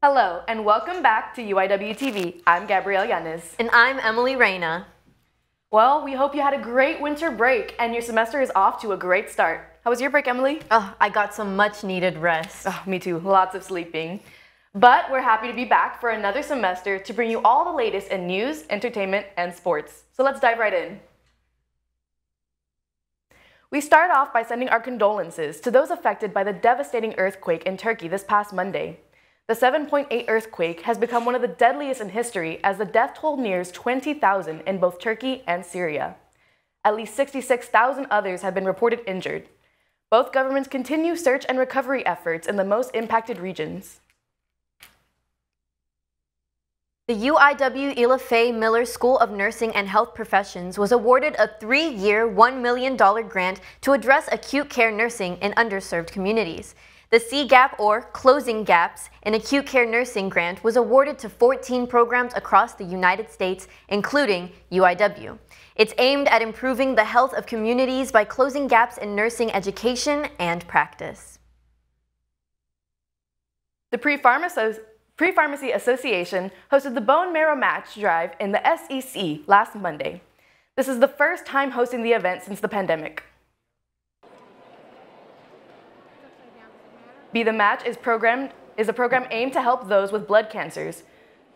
Hello, and welcome back to UIWtv. I'm Gabrielle Yanez. And I'm Emily Reyna. Well, we hope you had a great winter break and your semester is off to a great start. How was your break, Emily? Oh, I got some much needed rest. Oh, me too, lots of sleeping. But we're happy to be back for another semester to bring you all the latest in news, entertainment, and sports. So let's dive right in. We start off by sending our condolences to those affected by the devastating earthquake in Turkey this past Monday. The 7.8 earthquake has become one of the deadliest in history as the death toll nears 20,000 in both Turkey and Syria. At least 66,000 others have been reported injured. Both governments continue search and recovery efforts in the most impacted regions. The UIWtv Miller School of Nursing and Health Professions was awarded a 3-year, $1 million grant to address acute care nursing in underserved communities. The C-GAP, or Closing Gaps, in Acute Care Nursing grant was awarded to 14 programs across the United States, including UIW. It's aimed at improving the health of communities by closing gaps in nursing education and practice. The Pre-Pharmacy Association hosted the Bone Marrow Match Drive in the SEC last Monday. This is the first time hosting the event since the pandemic. Be the Match is a program aimed to help those with blood cancers.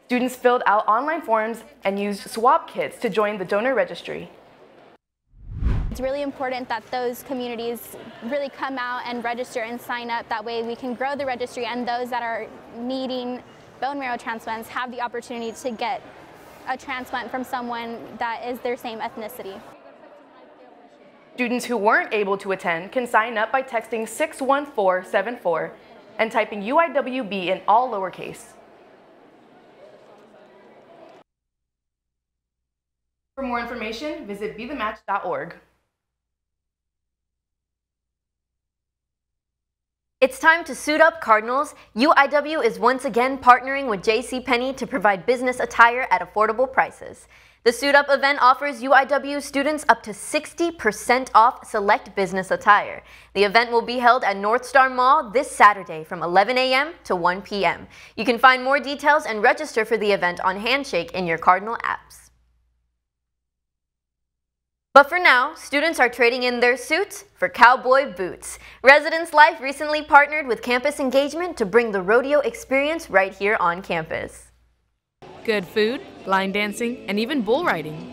Students filled out online forms and used swab kits to join the donor registry. It's really important that those communities really come out and register and sign up. That way we can grow the registry and those that are needing bone marrow transplants have the opportunity to get a transplant from someone that is their same ethnicity. Students who weren't able to attend can sign up by texting 61474 and typing UIWB in all lowercase. For more information, visit bethematch.org. It's time to suit up, Cardinals. UIW is once again partnering with JCPenney to provide business attire at affordable prices. The Suit Up event offers UIW students up to 60% off select business attire. The event will be held at North Star Mall this Saturday from 11 a.m. to 1 p.m. You can find more details and register for the event on Handshake in your Cardinal apps. But for now, students are trading in their suits for cowboy boots. Residence Life recently partnered with Campus Engagement to bring the rodeo experience right here on campus. Good food, line dancing, and even bull riding.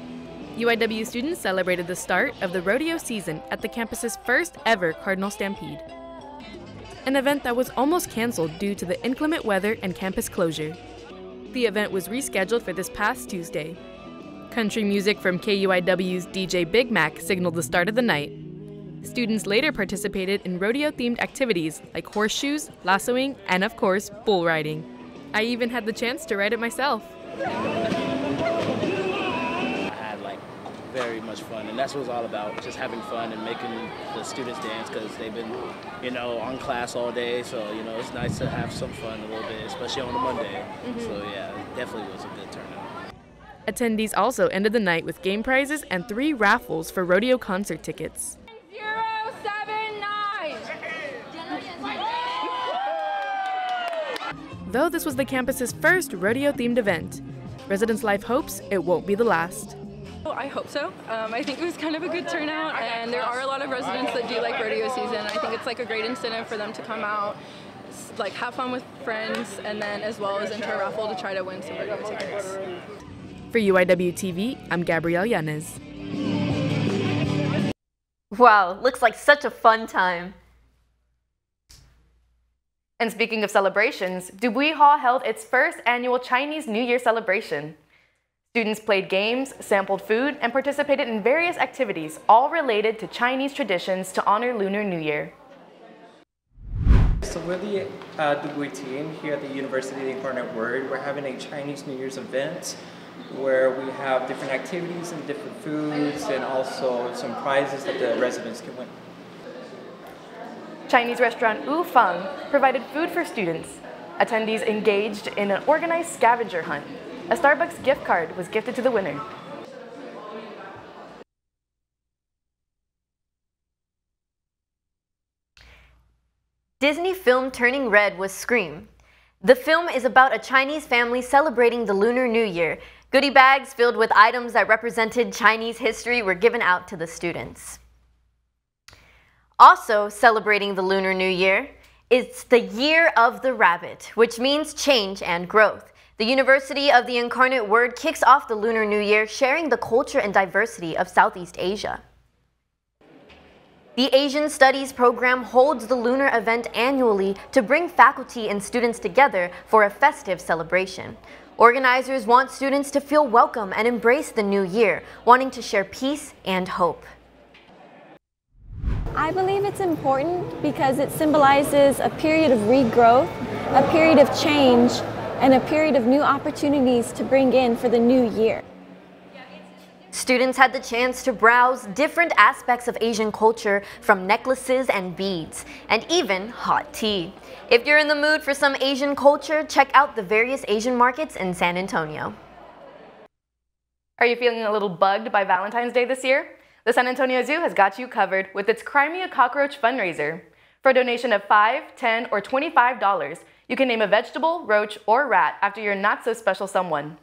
UIW students celebrated the start of the rodeo season at the campus's first ever Cardinal Stampede, an event that was almost canceled due to the inclement weather and campus closure. The event was rescheduled for this past Tuesday. Country music from KUIW's DJ Big Mac signaled the start of the night. Students later participated in rodeo-themed activities like horseshoes, lassoing, and of course, bull riding. I even had the chance to ride it myself. I had very much fun, and that's what it's all about, just having fun and making the students dance because they've been, on class all day, so, it's nice to have some fun a little bit, especially on a Monday. So yeah, it definitely was a good turnout. Attendees also ended the night with game prizes and 3 raffles for rodeo concert tickets. 079! Though this was the campus's first rodeo-themed event, Residence Life hopes it won't be the last. I hope so. I think it was kind of a good turnout, and there are a lot of residents that do like rodeo season. I think it's a great incentive for them to come out, have fun with friends, and then as well as enter a raffle to try to win some rodeo tickets. For UIWtv, I'm Gabrielle Yanez. Wow, looks like such a fun time. And speaking of celebrations, Dubuis Hall held its first annual Chinese New Year celebration. Students played games, sampled food, and participated in various activities, all related to Chinese traditions to honor Lunar New Year. So we're the Dubuis team here at the University of the Incarnate Word. We're having a Chinese New Year's event where we have different activities and different foods and also some prizes that the residents can win. Chinese restaurant Wu Feng provided food for students. Attendees engaged in an organized scavenger hunt. A Starbucks gift card was gifted to the winner. Disney film Turning Red was Scream. The film is about a Chinese family celebrating the Lunar New Year. Goodie bags filled with items that represented Chinese history were given out to the students. Also celebrating the Lunar New Year, it's the Year of the Rabbit, which means change and growth. The University of the Incarnate Word kicks off the Lunar New Year, sharing the culture and diversity of Southeast Asia. The Asian Studies program holds the lunar event annually to bring faculty and students together for a festive celebration. Organizers want students to feel welcome and embrace the new year, wanting to share peace and hope. I believe it's important because it symbolizes a period of regrowth, a period of change, and a period of new opportunities to bring in for the new year. Students had the chance to browse different aspects of Asian culture, from necklaces and beads, and even hot tea. If you're in the mood for some Asian culture, check out the various Asian markets in San Antonio. Are you feeling a little bugged by Valentine's Day this year? The San Antonio Zoo has got you covered with its Cry Me a Cockroach fundraiser. For a donation of $5, $10, or $25, you can name a vegetable, roach, or rat after your not-so-special someone.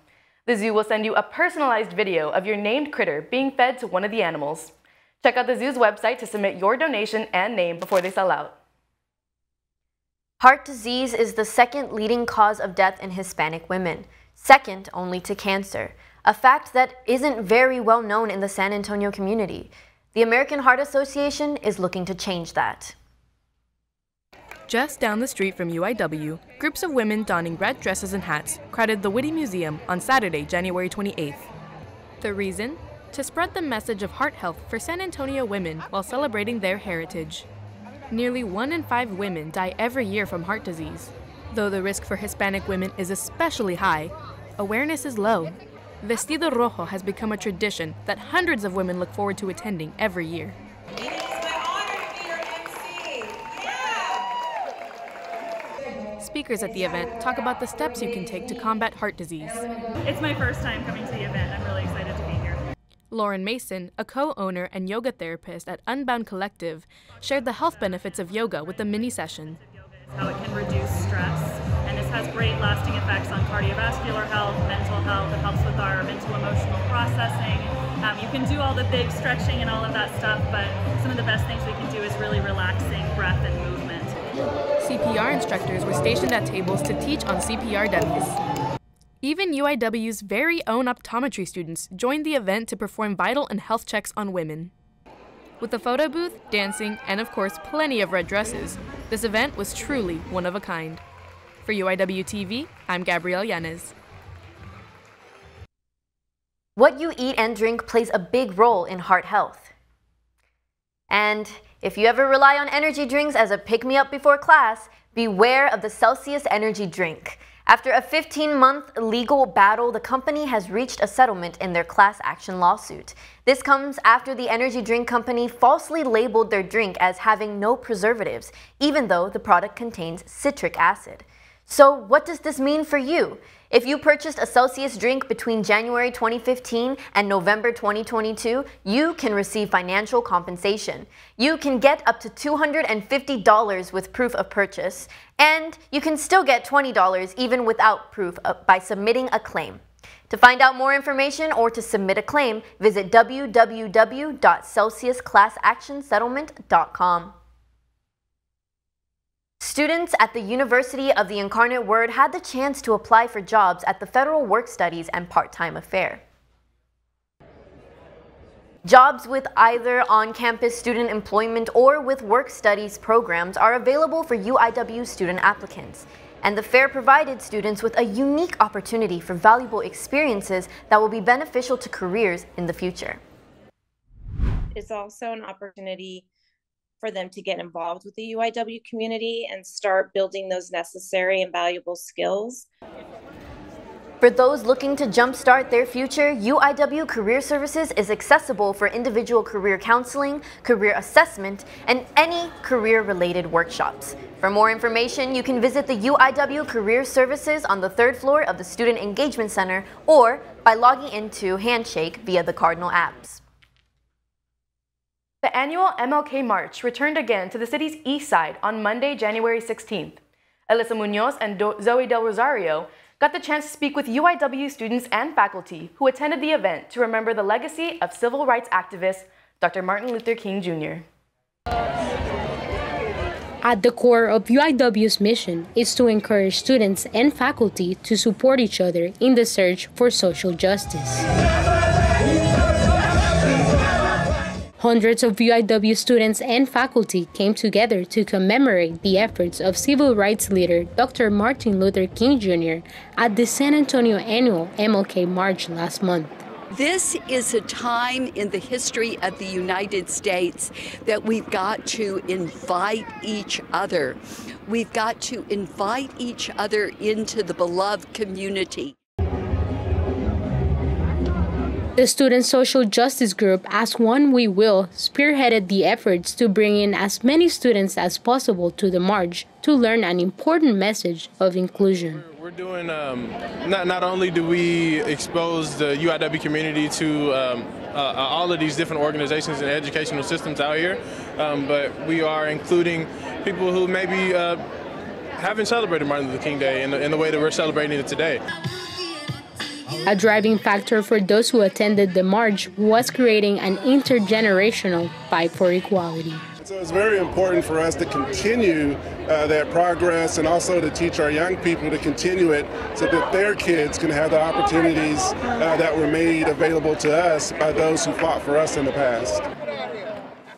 The zoo will send you a personalized video of your named critter being fed to one of the animals. Check out the zoo's website to submit your donation and name before they sell out. Heart disease is the second leading cause of death in Hispanic women, second only to cancer, a fact that isn't very well known in the San Antonio community. The American Heart Association is looking to change that. Just down the street from UIW, groups of women donning red dresses and hats crowded the Whitty Museum on Saturday, January 28th. The reason? To spread the message of heart health for San Antonio women while celebrating their heritage. Nearly 1 in 5 women die every year from heart disease. Though the risk for Hispanic women is especially high, awareness is low. Vestido Rojo has become a tradition that hundreds of women look forward to attending every year. Speakers at the event talk about the steps you can take to combat heart disease. It's my first time coming to the event. I'm really excited to be here. Lauren Mason, a co-owner and yoga therapist at Unbound Collective, shared the health benefits of yoga with a mini session. How it can reduce stress, and this has great lasting effects on cardiovascular health, mental health. It helps with our mental emotional processing. You can do all the big stretching and all of that stuff, but some of the best things we can do is really relaxing breath and movement. CPR instructors were stationed at tables to teach on CPR dummies. Even UIW's very own optometry students joined the event to perform vital and health checks on women. With a photo booth, dancing, and of course plenty of red dresses, this event was truly one of a kind. For UIWtv, I'm Gabrielle Yanez. What you eat and drink plays a big role in heart health. And if you ever rely on energy drinks as a pick-me-up before class, beware of the Celsius energy drink. After a 15-month legal battle, the company has reached a settlement in their class action lawsuit. This comes after the energy drink company falsely labeled their drink as having no preservatives, even though the product contains citric acid. So what does this mean for you? If you purchased a Celsius drink between January 2015 and November 2022, you can receive financial compensation. You can get up to $250 with proof of purchase, and you can still get $20 even without proof by submitting a claim. To find out more information or to submit a claim, visit www.celsiusclassactionsettlement.com. Students at the University of the Incarnate Word had the chance to apply for jobs at the Federal Work Studies and Part-Time Affair. Jobs with either on-campus student employment or with work studies programs are available for UIW student applicants, and the fair provided students with a unique opportunity for valuable experiences that will be beneficial to careers in the future. It's also an opportunity for them to get involved with the UIW community and start building those necessary and valuable skills. For those looking to jumpstart their future, UIW Career Services is accessible for individual career counseling, career assessment, and any career-related workshops. For more information, you can visit the UIW Career Services on the 3rd floor of the Student Engagement Center or by logging into Handshake via the Cardinal apps. The annual MLK March returned again to the city's east side on Monday, January 16th. Alyssa Munoz and Zoe Del Rosario got the chance to speak with UIW students and faculty who attended the event to remember the legacy of civil rights activist Dr. Martin Luther King Jr. At the core of UIW's mission is to encourage students and faculty to support each other in the search for social justice. Hundreds of UIW students and faculty came together to commemorate the efforts of civil rights leader Dr. Martin Luther King Jr. at the San Antonio annual MLK March last month. This is a time in the history of the United States that we've got to invite each other. We've got to invite each other into the beloved community. The Student Social Justice Group, As One We Will, spearheaded the efforts to bring in as many students as possible to the march to learn an important message of inclusion. We're doing, not only do we expose the UIW community to all of these different organizations and educational systems out here, but we are including people who maybe haven't celebrated Martin Luther King Day in the way that we're celebrating it today. A driving factor for those who attended the march was creating an intergenerational fight for equality. So it's very important for us to continue that progress and also to teach our young people to continue it so that their kids can have the opportunities that were made available to us by those who fought for us in the past.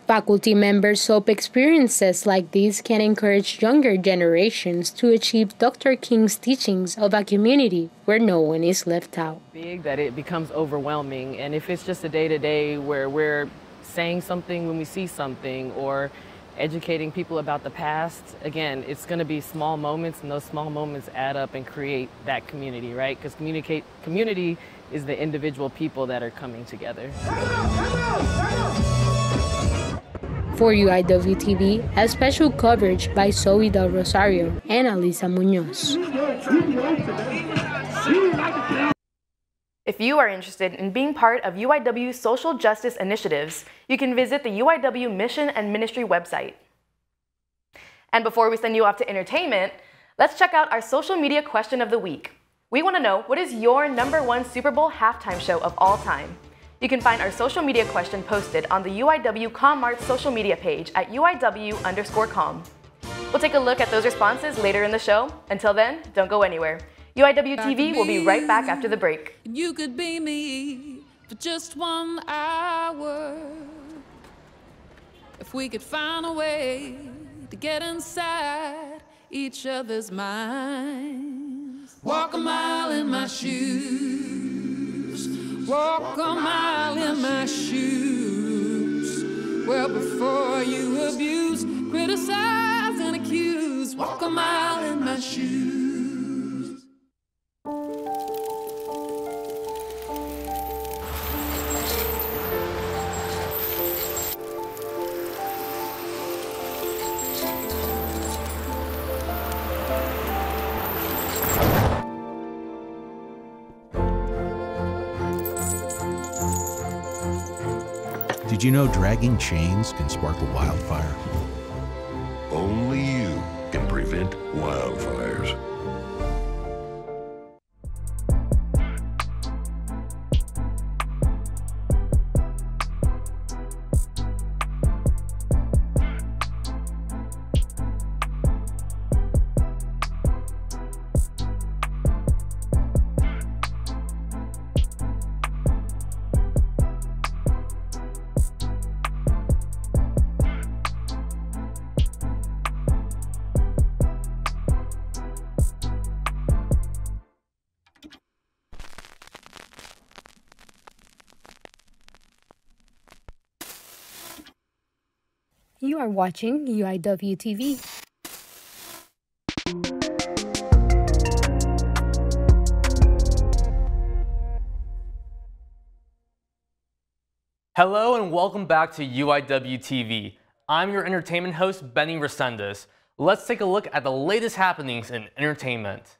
Faculty members hope experiences like these can encourage younger generations to achieve Dr. King's teachings of a community where no one is left out. Big that it becomes overwhelming, and if it's just a day-to-day where we're saying something when we see something or educating people about the past, again, it's going to be small moments, and those small moments add up and create that community, right? Because community is the individual people that are coming together. For UIWtv, a special coverage by Zoe Del Rosario and Alyssa Munoz. If you are interested in being part of UIW's social justice initiatives, you can visit the UIW Mission and Ministry website. And before we send you off to entertainment, let's check out our social media question of the week. We want to know, what is your #1 Super Bowl halftime show of all time? You can find our social media question posted on the UIW ComArts social media page at UIW_com. We'll take a look at those responses later in the show. Until then, don't go anywhere. UIWtv will be right back after the break. You could be me for just 1 hour. If we could find a way to get inside each other's minds. Walk a mile in my shoes. Walk a mile in my shoes. Well, before you abuse, criticize and accuse. Walk a mile in my shoes. Did you know dragging chains can spark a wildfire? Only you can prevent wildfires. You are watching UIWtv. Hello and welcome back to UIWtv. I'm your entertainment host, Benny Resendez. Let's take a look at the latest happenings in entertainment.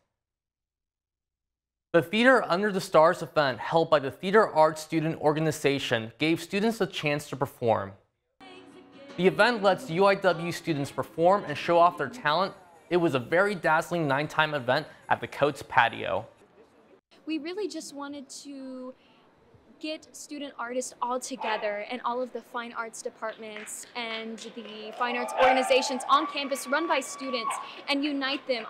The Theater Under the Stars event held by the Theater Arts Student Organization gave students a chance to perform. The event lets UIW students perform and show off their talent It was a very dazzling nighttime event at the Coates patio. We really just wanted to get student artists all together and all of the fine arts departments and the fine arts organizations on campus run by students and unite them.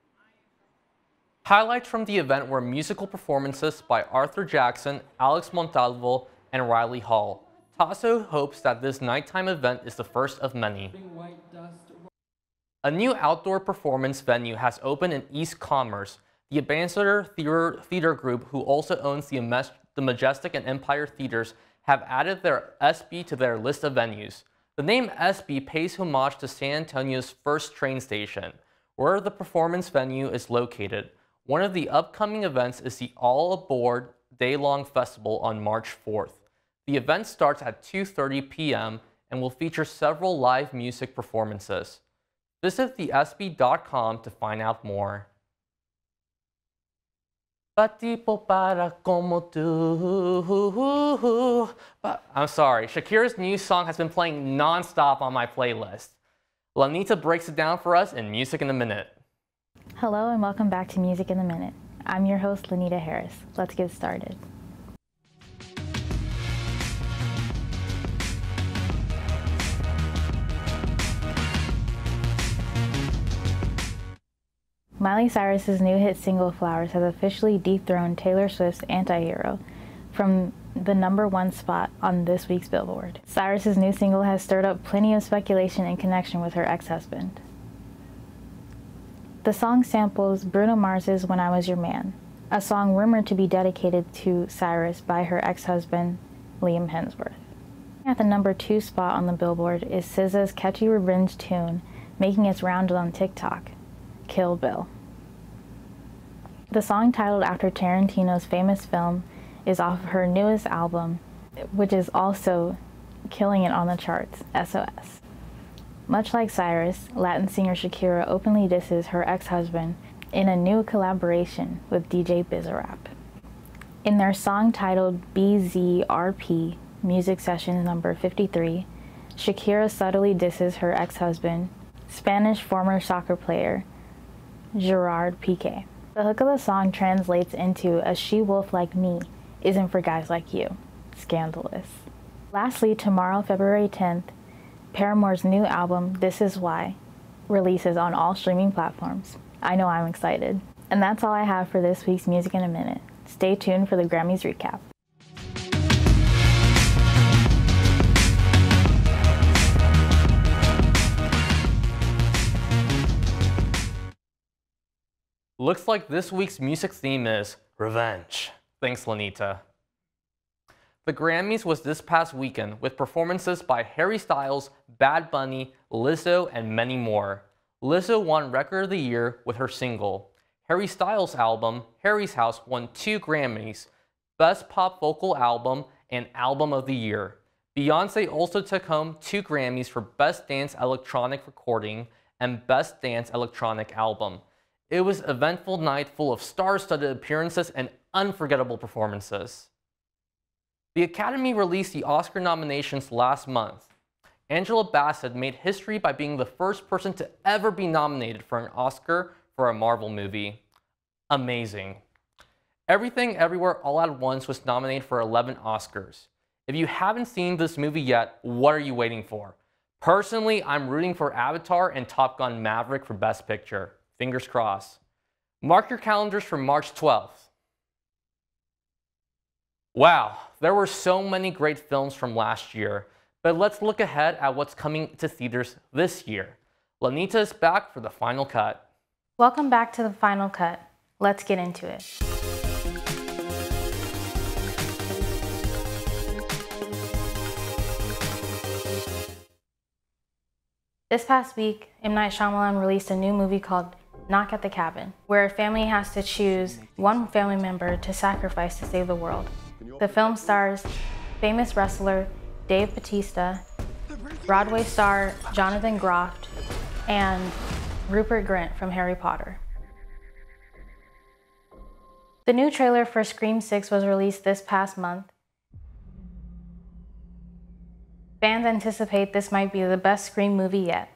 Highlights from the event were musical performances by Arthur Jackson, Alex Montalvo, and Riley Hall. Tasso hopes that this nighttime event is the first of many. A new outdoor performance venue has opened in East Commerce. The Ambassador Theater Group, who also owns the Majestic and Empire Theaters, have added their SB to their list of venues. The name SB pays homage to San Antonio's first train station, where the performance venue is located. One of the upcoming events is the All Aboard Day-Long Festival on March 4th. The event starts at 2:30 p.m. and will feature several live music performances. Visit thesb.com to find out more. I'm sorry, Shakira's new song has been playing non-stop on my playlist. Lanita breaks it down for us in Music in a Minute. Hello and welcome back to Music in a Minute. I'm your host, Lanita Harris. Let's get started. Miley Cyrus's new hit single Flowers has officially dethroned Taylor Swift's Anti-Hero from the #1 spot on this week's Billboard. Cyrus's new single has stirred up plenty of speculation in connection with her ex-husband. The song samples Bruno Mars's When I Was Your Man, a song rumored to be dedicated to Cyrus by her ex-husband, Liam Hemsworth. At the #2 spot on the Billboard is SZA's catchy revenge tune making its rounds on TikTok, Kill Bill. The song, titled after Tarantino's famous film, is off of her newest album, which is also killing it on the charts, SOS. Much like Cyrus, Latin singer Shakira openly disses her ex-husband in a new collaboration with DJ Bizarrap. In their song titled BZRP, Music Sessions number 53, Shakira subtly disses her ex-husband, Spanish former soccer player Gerard Piqué. The hook of the song translates into "A she-wolf like me isn't for guys like you." Scandalous. Lastly, tomorrow, February 10th, Paramore's new album, This Is Why, releases on all streaming platforms. I know I'm excited. And that's all I have for this week's Music in a Minute. Stay tuned for the Grammys recap. Looks like this week's music theme is revenge. Thanks, Lanita. The Grammys was this past weekend with performances by Harry Styles, Bad Bunny, Lizzo, and many more. Lizzo won Record of the Year with her single. Harry Styles' album, Harry's House, won 2 Grammys, Best Pop Vocal Album and Album of the Year. Beyoncé also took home 2 Grammys for Best Dance Electronic Recording and Best Dance Electronic Album. It was an eventful night full of star-studded appearances and unforgettable performances. The Academy released the Oscar nominations last month. Angela Bassett made history by being the first person to ever be nominated for an Oscar for a Marvel movie. Amazing. Everything Everywhere All at Once was nominated for 11 Oscars. If you haven't seen this movie yet, what are you waiting for? Personally, I'm rooting for Avatar and Top Gun Maverick for Best Picture. Fingers crossed. Mark your calendars for March 12th. Wow, there were so many great films from last year, but let's look ahead at what's coming to theaters this year. Lanita is back for the final cut. Welcome back to the final cut. Let's get into it. This past week, M. Night Shyamalan released a new movie called Knock at the Cabin, where a family has to choose one family member to sacrifice to save the world. The film stars famous wrestler Dave Bautista, Broadway star Jonathan Groff, and Rupert Grint from Harry Potter. The new trailer for Scream 6 was released this past month. Fans anticipate this might be the best Scream movie yet.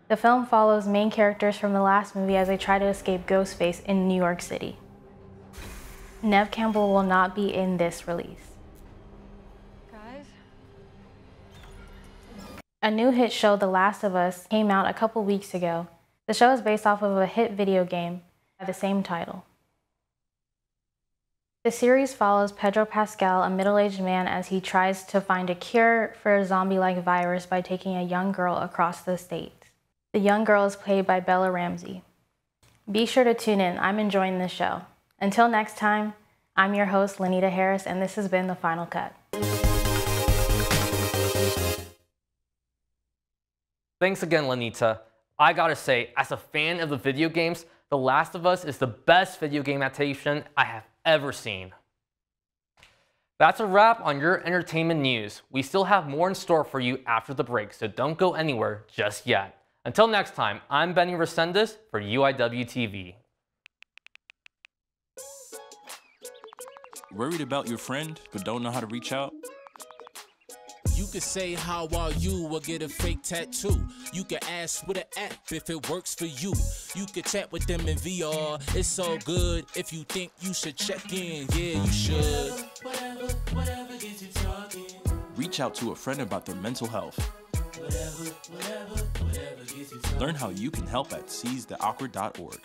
The film follows main characters from the last movie as they try to escape Ghostface in New York City. Neve Campbell will not be in this release. A new hit show, The Last of Us, came out a couple weeks ago. The show is based off of a hit video game by the same title. The series follows Pedro Pascal, a middle-aged man, as he tries to find a cure for a zombie-like virus by taking a young girl across the state. The young girl is played by Bella Ramsey. Be sure to tune in. I'm enjoying this show. Until next time, I'm your host, Lenita Harris, and this has been The Final Cut. Thanks again, Lenita. I gotta say, as a fan of the video games, The Last of Us is the best video game adaptation I have ever seen. That's a wrap on your entertainment news. We still have more in store for you after the break, so don't go anywhere just yet. Until next time, I'm Benny Resendez for UIWtv. Worried about your friend, but don't know how to reach out? You could say how are you or get a fake tattoo. You could ask with an app if it works for you. You could chat with them in VR. It's all good if you think you should check in. Yeah, you should. Whatever gets you talking. Reach out to a friend about their mental health. Whatever gets you talking. Learn how you can help at seizetheawkward.org.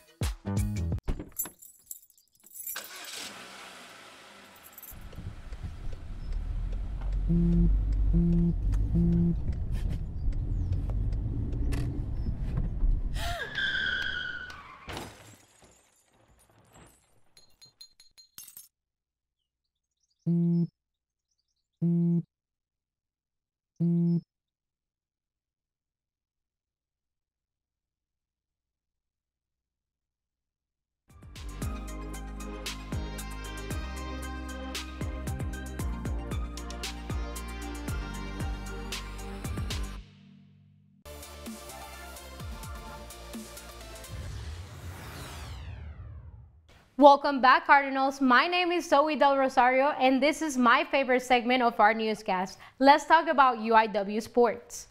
Welcome back, Cardinals. My name is Zoe Del Rosario, and this is my favorite segment of our newscast. Let's talk about UIW sports.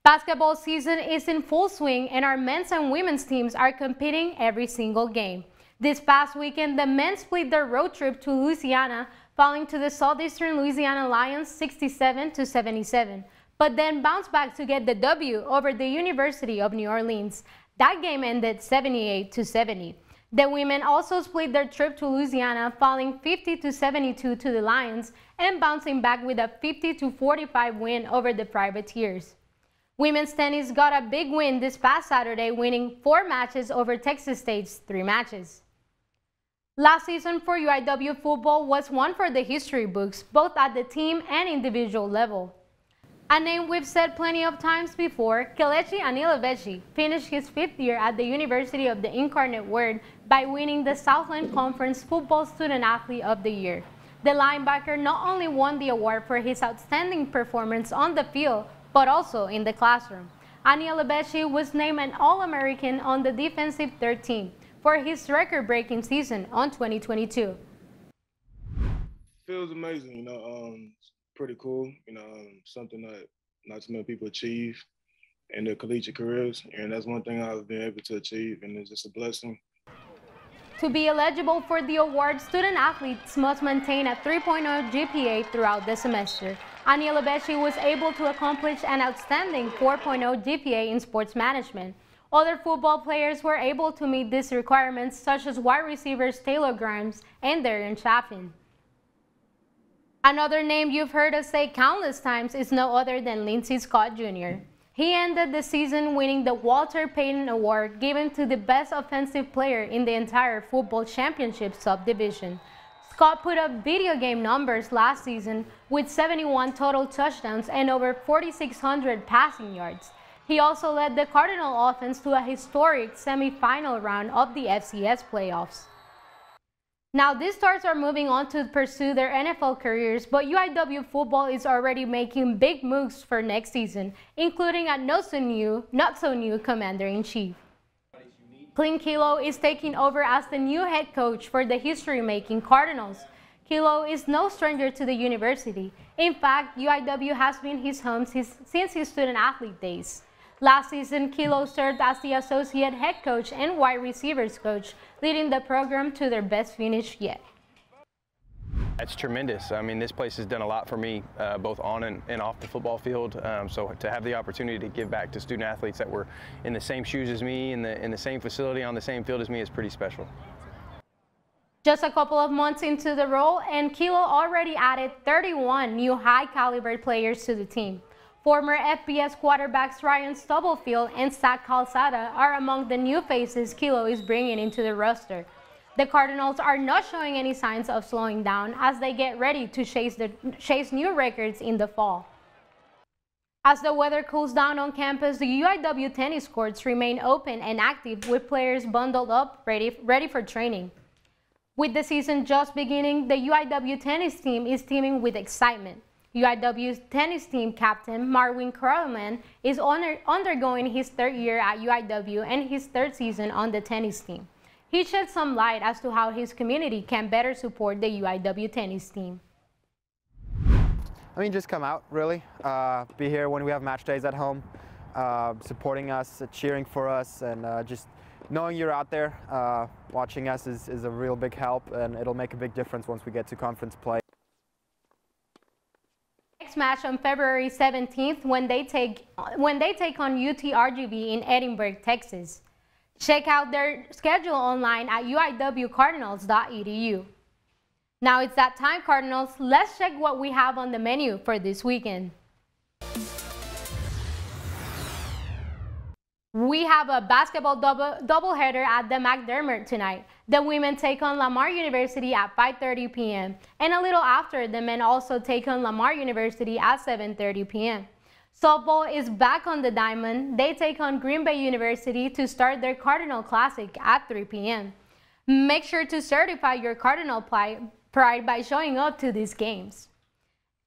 Basketball season is in full swing, and our men's and women's teams are competing every single game. This past weekend, the men split their road trip to Louisiana, falling to the Southeastern Louisiana Lions 67-77, but then bounced back to get the W over the University of New Orleans. That game ended 78-70. The women also split their trip to Louisiana, falling 50-72 to the Lions and bouncing back with a 50-45 win over the Privateers. Women's tennis got a big win this past Saturday, winning 4 matches over Texas State's 3 matches. Last season for UIW football was one for the history books, both at the team and individual level. A name we've said plenty of times before, Kelechi Anilebechi finished his 5th year at the University of the Incarnate Word by winning the Southland Conference Football Student Athlete of the Year. The linebacker not only won the award for his outstanding performance on the field, but also in the classroom. Anilebechi was named an All-American on the defensive third team for his record-breaking season on 2022. Feels amazing, it's pretty cool, something that not too many people achieve in their collegiate careers, and that's one thing I've been able to achieve, and it's just a blessing. To be eligible for the award, student athletes must maintain a 3.0 GPA throughout the semester. Anilebechi was able to accomplish an outstanding 4.0 GPA in sports management. Other football players were able to meet these requirements, such as wide receivers Taylor Grimes and Darian Chaffin. Another name you've heard us say countless times is no other than Lindsey Scott Jr. He ended the season winning the Walter Payton Award, given to the best offensive player in the entire football championship subdivision. Scott put up video game numbers last season with 71 total touchdowns and over 4,600 passing yards. He also led the Cardinal offense to a historic semi-final round of the FCS playoffs. Now, these stars are moving on to pursue their NFL careers, but UIW football is already making big moves for next season, including a not so new commander-in-chief. Clint Kilo is taking over as the new head coach for the history-making Cardinals. Kilo is no stranger to the university. In fact, UIW has been his home since his student-athlete days. Last season, Kilo served as the associate head coach and wide receivers coach, leading the program to their best finish yet. It's tremendous. I mean, this place has done a lot for me, both on and off the football field. So to have the opportunity to give back to student athletes that were in the same shoes as me, in the same facility, on the same field as me, is pretty special. Just a couple of months into the role, and Kilo already added 31 new high-caliber players to the team. Former FBS quarterbacks Ryan Stubblefield and Zach Calzada are among the new faces Kilo is bringing into the roster. The Cardinals are not showing any signs of slowing down as they get ready to chase new records in the fall. As the weather cools down on campus, the UIW tennis courts remain open and active with players bundled up ready for training. With the season just beginning, the UIW tennis team is teeming with excitement. UIW's tennis team captain Marwin Krellman is undergoing his third year at UIW and his third season on the tennis team. He shed some light as to how his community can better support the UIW tennis team. I mean, just come out, really. Be here when we have match days at home, supporting us, cheering for us, and just knowing you're out there watching us is a real big help, and it'll make a big difference once we get to conference play. Next match on February 17th when they take on UTRGV in Edinburgh, Texas. Check out their schedule online at uiwcardinals.edu. Now it's that time, Cardinals. Let's check what we have on the menu for this weekend. We have a basketball doubleheader at the McDermott tonight. The women take on Lamar University at 5:30 p.m. And a little after, the men also take on Lamar University at 7:30 p.m. Softball is back on the diamond. They take on Green Bay University to start their Cardinal Classic at 3 p.m. Make sure to certify your Cardinal pride by showing up to these games.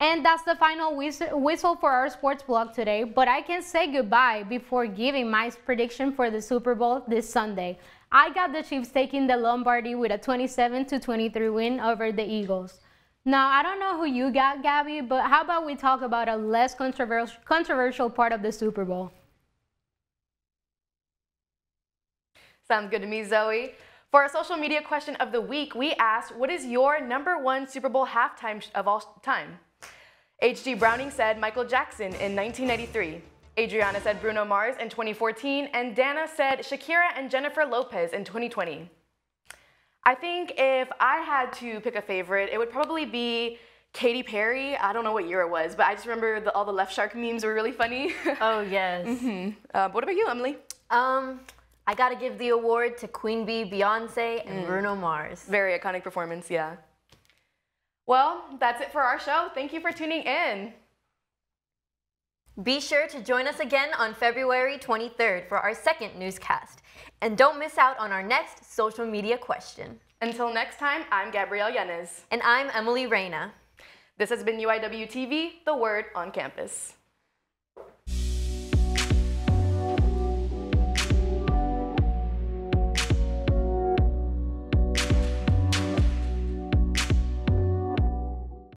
And that's the final whistle for our sports blog today, but I can say goodbye before giving my prediction for the Super Bowl this Sunday. I got the Chiefs taking the Lombardi with a 27-23 win over the Eagles. Now, I don't know who you got, Gabby, but how about we talk about a less controversial part of the Super Bowl? Sounds good to me, Zoe. For our social media question of the week, we asked, what is your #1 Super Bowl halftime of all time? H.G. Browning said Michael Jackson in 1993. Adriana said Bruno Mars in 2014, and Dana said Shakira and Jennifer Lopez in 2020. I think if I had to pick a favorite, it would probably be Katy Perry. I don't know what year it was, but I just remember all the Left Shark memes were really funny. Oh, yes. What about you, Emily? I gotta give the award to Queen Bee, Beyonce, and Bruno Mars. Very iconic performance, yeah. Well, that's it for our show. Thank you for tuning in. Be sure to join us again on February 23rd for our second newscast. And don't miss out on our next social media question. Until next time, I'm Gabrielle Yanez. And I'm Emily Reyna. This has been UIWtv, the Word on Campus.